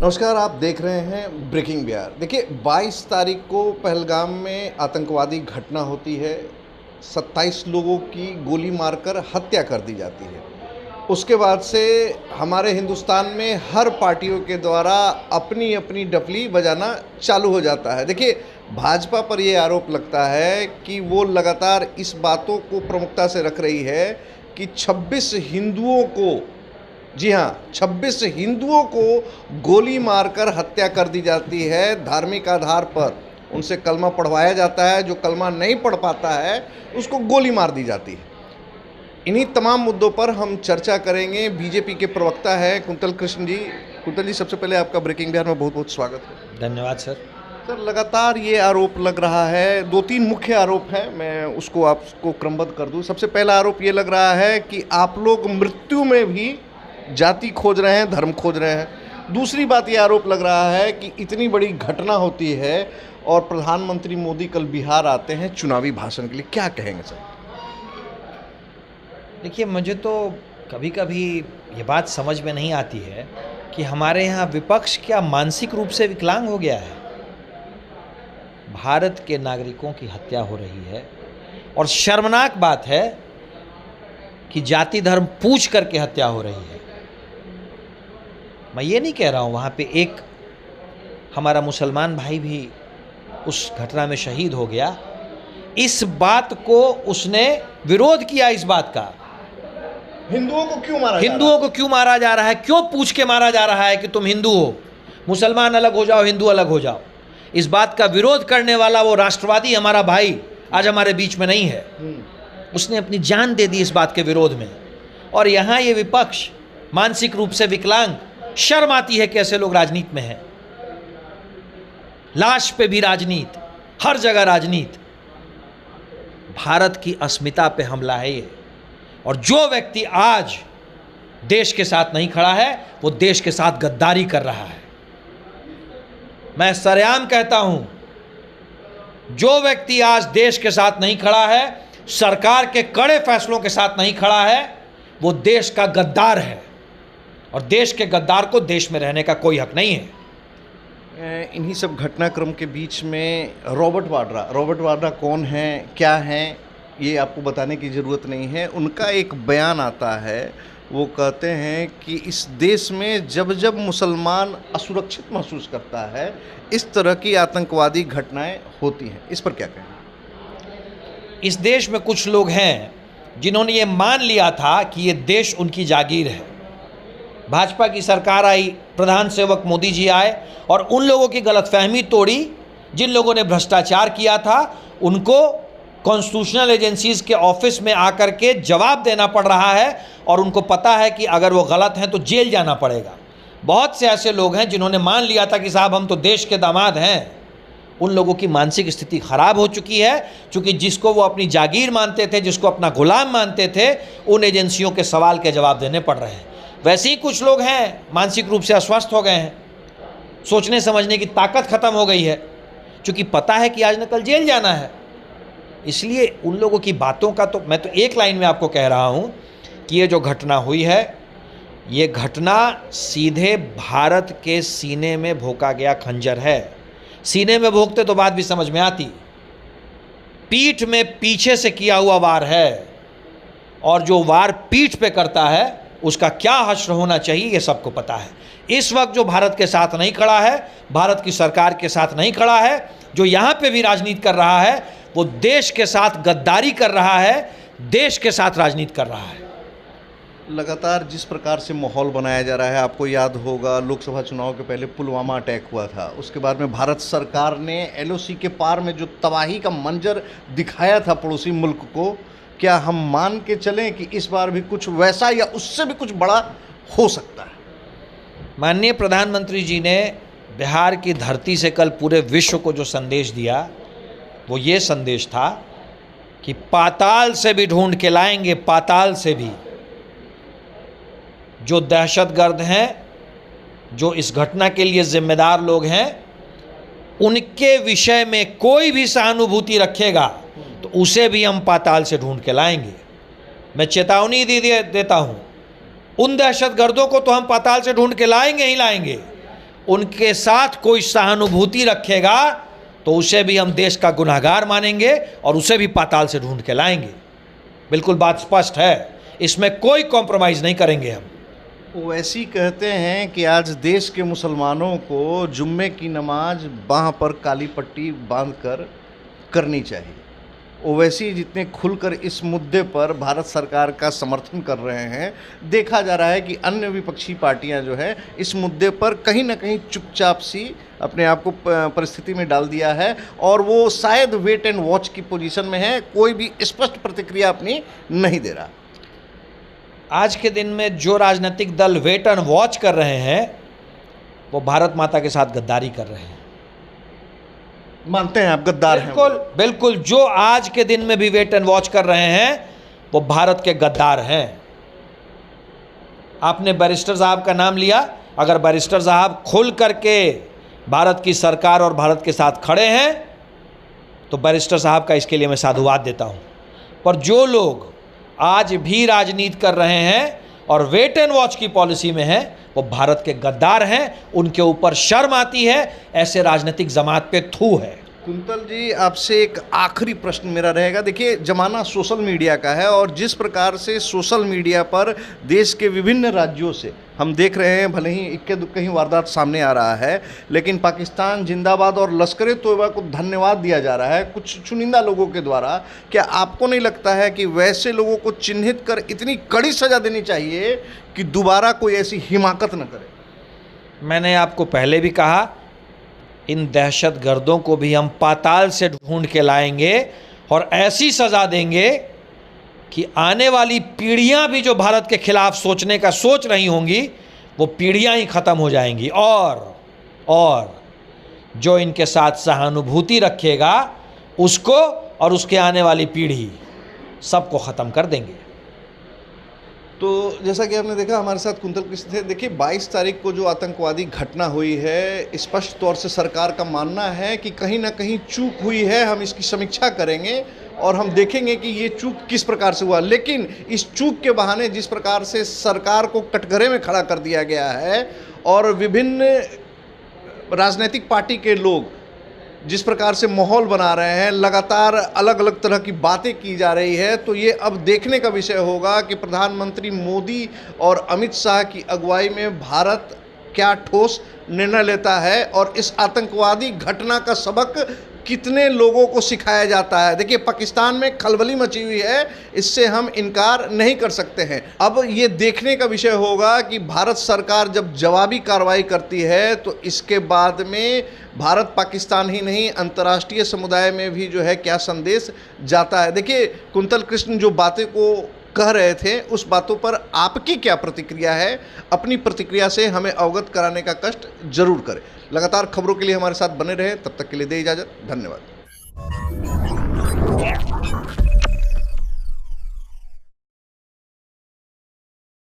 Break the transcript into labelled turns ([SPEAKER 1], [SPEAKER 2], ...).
[SPEAKER 1] नमस्कार, आप देख रहे हैं ब्रेकिंग बिहार। देखिए, 22 तारीख को पहलगाम में आतंकवादी घटना होती है। 27 लोगों की गोली मारकर हत्या कर दी जाती है। उसके बाद से हमारे हिंदुस्तान में हर पार्टियों के द्वारा अपनी अपनी डफली बजाना चालू हो जाता है। देखिए, भाजपा पर ये आरोप लगता है कि वो लगातार इस बातों को प्रमुखता से रख रही है कि 26 हिंदुओं को, जी हाँ, 26 हिंदुओं को गोली मारकर हत्या कर दी जाती है। धार्मिक आधार पर उनसे कलमा पढ़वाया जाता है, जो कलमा नहीं पढ़ पाता है उसको गोली मार दी जाती है। इन्हीं तमाम मुद्दों पर हम चर्चा करेंगे। बीजेपी के प्रवक्ता है कुंतल कृष्ण जी। कुंतल जी, सबसे पहले आपका ब्रेकिंग बिहार में बहुत बहुत स्वागत है।
[SPEAKER 2] धन्यवाद सर।
[SPEAKER 1] सर, लगातार ये आरोप लग रहा है, 2-3 मुख्य आरोप हैं, मैं उसको आपको क्रमबद्ध कर दूं। सबसे पहला आरोप ये लग रहा है कि आप लोग मृत्यु में भी जाति खोज रहे हैं, धर्म खोज रहे हैं। दूसरी बात ये आरोप लग रहा है कि इतनी बड़ी घटना होती है और प्रधानमंत्री मोदी कल बिहार आते हैं चुनावी भाषण के लिए, क्या कहेंगे सर?
[SPEAKER 2] देखिए, मुझे तो कभी कभी ये बात समझ में नहीं आती है कि हमारे यहाँ विपक्ष क्या मानसिक रूप से विकलांग हो गया है। भारत के नागरिकों की हत्या हो रही है और शर्मनाक बात है कि जाति धर्म पूछ करके हत्या हो रही है। मैं ये नहीं कह रहा हूँ, वहाँ पे एक हमारा मुसलमान भाई भी उस घटना में शहीद हो गया। इस बात को उसने विरोध किया, इस बात का
[SPEAKER 1] हिंदुओं को क्यों मारा
[SPEAKER 2] हिंदुओं को क्यों मारा जा रहा है, क्यों पूछ के मारा जा रहा है कि तुम हिंदू हो, मुसलमान अलग हो जाओ, हिंदू अलग हो जाओ। इस बात का विरोध करने वाला वो राष्ट्रवादी हमारा भाई आज हमारे बीच में नहीं है। उसने अपनी जान दे दी इस बात के विरोध में। और यहाँ ये विपक्ष मानसिक रूप से विकलांग, शर्म आती है कि ऐसे लोग राजनीति में हैं। लाश पे भी राजनीति, हर जगह राजनीति। भारत की अस्मिता पे हमला है ये। और जो व्यक्ति आज देश के साथ नहीं खड़ा है वो देश के साथ गद्दारी कर रहा है। मैं सरेआम कहता हूं, जो व्यक्ति आज देश के साथ नहीं खड़ा है, सरकार के कड़े फैसलों के साथ नहीं खड़ा है, वो देश का गद्दार है। और देश के गद्दार को देश में रहने का कोई हक नहीं है।
[SPEAKER 1] इन्हीं सब घटनाक्रम के बीच में रॉबर्ट वाड्रा कौन हैं, क्या हैं, ये आपको बताने की ज़रूरत नहीं है। उनका एक बयान आता है, वो कहते हैं कि इस देश में जब जब मुसलमान असुरक्षित महसूस करता है, इस तरह की आतंकवादी घटनाएं होती हैं। इस पर क्या कहें?
[SPEAKER 2] इस देश में कुछ लोग हैं जिन्होंने ये मान लिया था कि ये देश उनकी जागीर है। भाजपा की सरकार आई, प्रधान सेवक मोदी जी आए और उन लोगों की गलतफहमी तोड़ी। जिन लोगों ने भ्रष्टाचार किया था उनको कॉन्स्टिट्यूशनल एजेंसीज के ऑफिस में आकर के जवाब देना पड़ रहा है और उनको पता है कि अगर वो गलत हैं तो जेल जाना पड़ेगा। बहुत से ऐसे लोग हैं जिन्होंने मान लिया था कि साहब हम तो देश के दामाद हैं। उन लोगों की मानसिक स्थिति खराब हो चुकी है, क्योंकि जिसको वो अपनी जागीर मानते थे, जिसको अपना गुलाम मानते थे, उन एजेंसियों के सवाल के जवाब देने पड़ रहे हैं। वैसे ही कुछ लोग हैं मानसिक रूप से अस्वस्थ हो गए हैं, सोचने समझने की ताकत खत्म हो गई है, क्योंकि पता है कि आज न कल जेल जाना है। इसलिए उन लोगों की बातों का तो मैं तो एक लाइन में आपको कह रहा हूँ कि ये जो घटना हुई है, ये घटना सीधे भारत के सीने में भोंका गया खंजर है। सीने में भोंकते तो बात भी समझ में आती, पीठ में पीछे से किया हुआ वार है। और जो वार पीठ पे करता है उसका क्या हश्र होना चाहिए ये सबको पता है। इस वक्त जो भारत के साथ नहीं खड़ा है, भारत की सरकार के साथ नहीं खड़ा है, जो यहाँ पे भी राजनीति कर रहा है, वो देश के साथ गद्दारी कर रहा है, देश के साथ राजनीति कर रहा है।
[SPEAKER 1] लगातार जिस प्रकार से माहौल बनाया जा रहा है, आपको याद होगा लोकसभा चुनाव के पहले पुलवामा अटैक हुआ था। उसके बाद में भारत सरकार ने एलओसी के पार में जो तबाही का मंजर दिखाया था पड़ोसी मुल्क को, क्या हम मान के चलें कि इस बार भी कुछ वैसा या उससे भी कुछ बड़ा हो सकता है?
[SPEAKER 2] माननीय प्रधानमंत्री जी ने बिहार की धरती से कल पूरे विश्व को जो संदेश दिया, वो ये संदेश था कि पाताल से भी ढूंढ के लाएंगे, पाताल से भी। जो दहशतगर्द हैं, जो इस घटना के लिए जिम्मेदार लोग हैं, उनके विषय में कोई भी सहानुभूति रखेगा तो उसे भी हम पाताल से ढूंढ के लाएंगे। मैं चेतावनी देता हूं, उन दहशतगर्दों को तो हम पाताल से ढूंढ के लाएंगे ही लाएंगे, उनके साथ कोई सहानुभूति रखेगा तो उसे भी हम देश का गुनहगार मानेंगे और उसे भी पाताल से ढूंढ के लाएंगे। बिल्कुल बात स्पष्ट है, इसमें कोई कॉम्प्रोमाइज़ नहीं करेंगे हम।
[SPEAKER 1] ओवैसी कहते हैं कि आज देश के मुसलमानों को जुम्मे की नमाज बाह पर काली पट्टी बांधकर करनी चाहिए। ओवैसी जितने खुलकर इस मुद्दे पर भारत सरकार का समर्थन कर रहे हैं, देखा जा रहा है कि अन्य विपक्षी पार्टियां जो है इस मुद्दे पर कहीं ना कहीं चुपचाप सी अपने आप को परिस्थिति में डाल दिया है और वो शायद वेट एंड वॉच की पोजीशन में है, कोई भी स्पष्ट प्रतिक्रिया अपनी नहीं दे रहा।
[SPEAKER 2] आज के दिन में जो राजनीतिक दल वेट एंड वॉच कर रहे हैं वो भारत माता के साथ गद्दारी कर रहे हैं।
[SPEAKER 1] मानते हैं आप गद्दार हैं?
[SPEAKER 2] बिल्कुल बिल्कुल, जो आज के दिन में भी वेट एंड वॉच कर रहे हैं वो भारत के गद्दार हैं। आपने बैरिस्टर साहब का नाम लिया, अगर बैरिस्टर साहब खुल करके भारत की सरकार और भारत के साथ खड़े हैं तो बैरिस्टर साहब का इसके लिए मैं साधुवाद देता हूं। पर जो लोग आज भी राजनीति कर रहे हैं और वेट एंड वॉच की पॉलिसी में हैं वो भारत के गद्दार हैं, उनके ऊपर शर्म आती है, ऐसे राजनीतिक जमात पे थू है।
[SPEAKER 1] कुंतल जी, आपसे एक आखिरी प्रश्न मेरा रहेगा। देखिए, ज़माना सोशल मीडिया का है और जिस प्रकार से सोशल मीडिया पर देश के विभिन्न राज्यों से हम देख रहे हैं, भले ही इक्के दुक्के ही वारदात सामने आ रहा है, लेकिन पाकिस्तान जिंदाबाद और लश्कर तोयबा को धन्यवाद दिया जा रहा है कुछ चुनिंदा लोगों के द्वारा। क्या आपको नहीं लगता है कि वैसे लोगों को चिन्हित कर इतनी कड़ी सज़ा देनी चाहिए कि दोबारा कोई ऐसी हिमाकत न करे?
[SPEAKER 2] मैंने आपको पहले भी कहा, इन दहशतगर्दों को भी हम पाताल से ढूंढ के लाएंगे और ऐसी सज़ा देंगे कि आने वाली पीढ़ियां भी जो भारत के खिलाफ सोचने का सोच रही होंगी वो पीढ़ियां ही ख़त्म हो जाएंगी और जो इनके साथ सहानुभूति रखेगा उसको और उसके आने वाली पीढ़ी सबको ख़त्म कर देंगे।
[SPEAKER 1] तो जैसा कि आपने देखा, हमारे साथ कुंतल कृष्ण थे। देखिए, 22 तारीख को जो आतंकवादी घटना हुई है, स्पष्ट तौर से सरकार का मानना है कि कहीं ना कहीं चूक हुई है। हम इसकी समीक्षा करेंगे और हम देखेंगे कि ये चूक किस प्रकार से हुआ। लेकिन इस चूक के बहाने जिस प्रकार से सरकार को कटघरे में खड़ा कर दिया गया है और विभिन्न राजनीतिक पार्टी के लोग जिस प्रकार से माहौल बना रहे हैं, लगातार अलग अलग तरह की बातें की जा रही है, तो ये अब देखने का विषय होगा कि प्रधानमंत्री मोदी और अमित शाह की अगुवाई में भारत क्या ठोस निर्णय लेता है और इस आतंकवादी घटना का सबक कितने लोगों को सिखाया जाता है। देखिए, पाकिस्तान में खलबली मची हुई है, इससे हम इनकार नहीं कर सकते हैं। अब ये देखने का विषय होगा कि भारत सरकार जब जवाबी कार्रवाई करती है तो इसके बाद में भारत पाकिस्तान ही नहीं, अंतर्राष्ट्रीय समुदाय में भी जो है क्या संदेश जाता है। देखिए, कुंतल कृष्ण जो बातें को कह रहे थे, उस बातों पर आपकी क्या प्रतिक्रिया है? अपनी प्रतिक्रिया से हमें अवगत कराने का कष्ट जरूर करें। लगातार खबरों के लिए हमारे साथ बने रहें, तब तक के लिए दे इजाज़त। धन्यवाद।